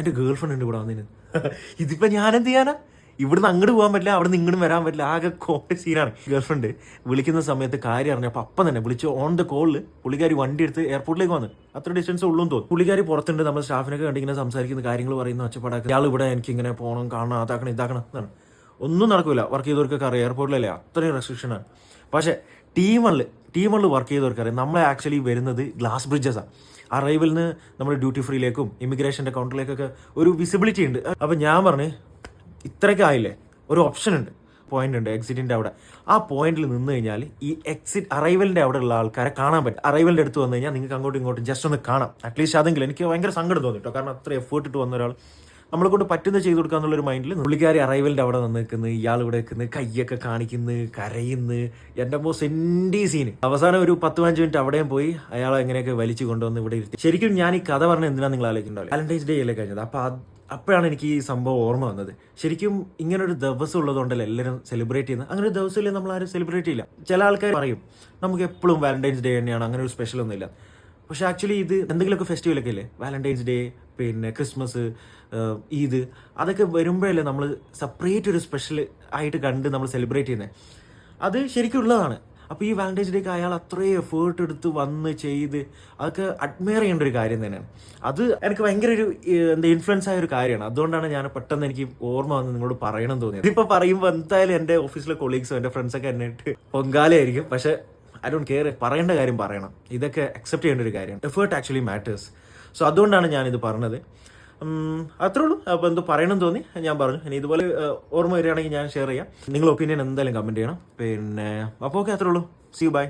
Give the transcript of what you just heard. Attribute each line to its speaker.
Speaker 1: എൻ്റെ girl friend ഉണ്ട് ഇവിടെ വന്നിന്. ഇതിപ്പോൾ ഞാനെന്ത് ചെയ്യാനാ? ഇവിടുന്ന് അങ്ങോട്ട് പോകാൻ പറ്റില്ല, അവിടെ നിന്ന് ഇങ്ങോട്ടും വരാൻ പറ്റില്ല. ആകെ കോമഡി സീനാണ്. ഗേൾ ഫ്രണ്ട് വിളിക്കുന്ന സമയത്ത് കാര്യം അറിഞ്ഞപ്പോൾ അപ്പം തന്നെ വിളിച്ച് ഓൺ ദ കോളിൽ പുള്ളിക്കാരി വണ്ടി എടുത്ത് എയർപോർട്ടിലേക്ക് വന്ന്. അത്ര ഡിസ്റ്റൻസ് ഉള്ളൂ എന്ന് തോന്നുന്നു. പുള്ളിക്കാരി പുറത്തുണ്ട്, നമ്മൾ സ്റ്റാഫിനൊക്കെ കണ്ടിങ്ങനെ സംസാരിക്കുന്ന കാര്യങ്ങൾ പറയുന്ന ഒച്ചപ്പാടാക്കുക. ഇയാൾ ഇവിടെ എനിക്കിങ്ങനെ പോകണം, കാണണം, അതാക്കണം, ഇതാക്കണം എന്നാണ്. ഒന്നും നടക്കില്ല. വർക്ക് ചെയ്തവർക്കൊക്കെ അറിയാം, എയർപോർട്ടിലല്ലേ അത്രയും റെസ്ട്രിക്ഷനാണ്. പക്ഷേ ടീം വണ്ണിൽ വർക്ക് ചെയ്തവർക്കറിയാം, നമ്മളെ ആക്ച്വലി വരുന്നത് ഗ്ലാസ് ബ്രിഡ്ജസാണ്. അറൈവലിൽ നിന്ന് നമ്മുടെ ഡ്യൂട്ടി ഫ്രീയിലേക്കും ഇമിഗ്രേഷൻ്റെ കൗണ്ടറിലേക്കൊക്കെ ഒരു വിസിബിലിറ്റി ഉണ്ട്. അപ്പം ഞാൻ പറഞ്ഞ് ഇത്രയൊക്കെ ആയില്ലേ, ഒരു ഓപ്ഷൻ ഉണ്ട്, പോയിന്റ് ഉണ്ട് എക്സിറ്റിൻ്റെ അവിടെ. ആ പോയിന്റിൽ നിന്ന് കഴിഞ്ഞാൽ ഈ അറൈവലിൻ്റെ അവിടെ ഉള്ള ആൾക്കാരെ കാണാൻ പറ്റും. അറൈവലിൻ്റെ അടുത്ത് വന്നു കഴിഞ്ഞാൽ നിങ്ങൾക്ക് അങ്ങോട്ടും ഇങ്ങോട്ടും ജസ്റ്റ് ഒന്ന് കാണാം. അറ്റ്ലീസ്റ്റ് അതെങ്കിലും എനിക്ക് ഭയങ്കര സങ്കടം തോന്നിട്ടോ. കാരണം അത്ര എഫേർട്ട് ഇട്ട് വന്ന ഒരാൾ നമ്മളെ കൊണ്ട് പറ്റുന്ന ചെയ്ത് കൊടുക്കുക എന്നുള്ളൊരു മൈൻഡിൽ പുള്ളിക്കാരി അറൈവലിൻ്റെ അവിടെ വന്ന് നിൽക്കുന്നത്, ഇയാൾ ഇവിടെ നിൽക്കുന്നത്, കയ്യൊക്കെ കാണിക്കുന്നു, കരയുന്നു. എൻ്റെ സെൻറ്റി സീന്. അവസാനം ഒരു 10-15 മിനിറ്റ് അവിടെയും പോയി അയാളെ എങ്ങനെയൊക്കെ വലിച്ചു കൊണ്ടുവന്ന് ഇവിടെ ഇരുത്തി. ശരിക്കും ഞാൻ ഈ കഥ പറഞ്ഞ എന്തിനാണ് നിങ്ങൾ ആലോചിക്കുന്നുണ്ടാവില്ല, വാലന്റൈൻസ് ഡേ അല്ലേ കഴിഞ്ഞത്. അപ്പോഴാണ് എനിക്ക് ഈ സംഭവം ഓർമ്മ വന്നത്. ശരിക്കും ഇങ്ങനൊരു ദിവസം ഉള്ളതുകൊണ്ടല്ലേ എല്ലാവരും സെലിബ്രേറ്റ് ചെയ്യുന്നത്. അങ്ങനെ ഒരു ദിവസമില്ലേ നമ്മൾ ആരും സെലിബ്രേറ്റ് ചെയ്യില്ല. ചില ആൾക്കാർ പറയും നമുക്ക് എപ്പോഴും വാലന്റൈൻസ് ഡേ തന്നെയാണ്, അങ്ങനെ ഒരു സ്പെഷ്യൽ ഒന്നുമില്ല. പക്ഷെ ആക്ച്വലി ഇത് എന്തെങ്കിലുമൊക്കെ ഫെസ്റ്റിവലൊക്കെ ഇല്ലേ, വാലന്റൈൻസ് ഡേ, പിന്നെ ക്രിസ്മസ്, ഈദ്, അതൊക്കെ വരുമ്പോഴല്ലേ നമ്മൾ സെപ്പറേറ്റ് ഒരു സ്പെഷ്യൽ ആയിട്ട് കണ്ട് നമ്മൾ സെലിബ്രേറ്റ് ചെയ്യുന്നത്. അത് ശരിക്കും ഉള്ളതാണ്. അപ്പോൾ ഈ വാലന്റൈൻസ് ഡേക്ക് അയാൾ അത്രയും എഫേർട്ട് എടുത്ത് വന്ന് ചെയ്ത് അതൊക്കെ അഡ്മയർ ചെയ്യേണ്ട ഒരു കാര്യം തന്നെയാണ്. അത് എനിക്ക് ഭയങ്കര ഒരു ഇൻഫ്ലുവൻസ് ആയ ഒരു കാര്യമാണ്. അതുകൊണ്ടാണ് ഞാൻ പെട്ടെന്ന് എനിക്ക് ഓർമ്മ വന്ന് നിങ്ങളോട് പറയണം തോന്നിയത്. ഇതിപ്പോൾ പറയുമ്പോൾ എന്തായാലും എൻ്റെ ഓഫീസിലെ കൊളീഗ്സും എൻ്റെ ഫ്രണ്ട്സൊക്കെ എന്നെ ഇട്ട് പൊങ്കാലയായിരിക്കും. പക്ഷേ ഐ ഡോണ്ട് കെയർ, പറയേണ്ട കാര്യം പറയണം. ഇതൊക്കെ അക്സെപ്റ്റ് ചെയ്യേണ്ട ഒരു കാര്യമാണ്. Effort actually matters. സോ അതുകൊണ്ടാണ് ഞാനിത് പറഞ്ഞത്. അത്രേ ഉള്ളൂ. അപ്പോൾ എന്തോ പറയണം തോന്നി ഞാൻ പറഞ്ഞു. ഇനി ഇതുപോലെ ഓർമ്മ വരികയാണെങ്കിൽ ഞാൻ ഷെയർ ചെയ്യാം. നിങ്ങൾ ഒപ്പീനിയൻ എന്തായാലും കമൻറ്റ് ചെയ്യണം. പിന്നെ അപ്പോൾ ഓക്കെ, അത്രേ ഉള്ളൂ. See you, by.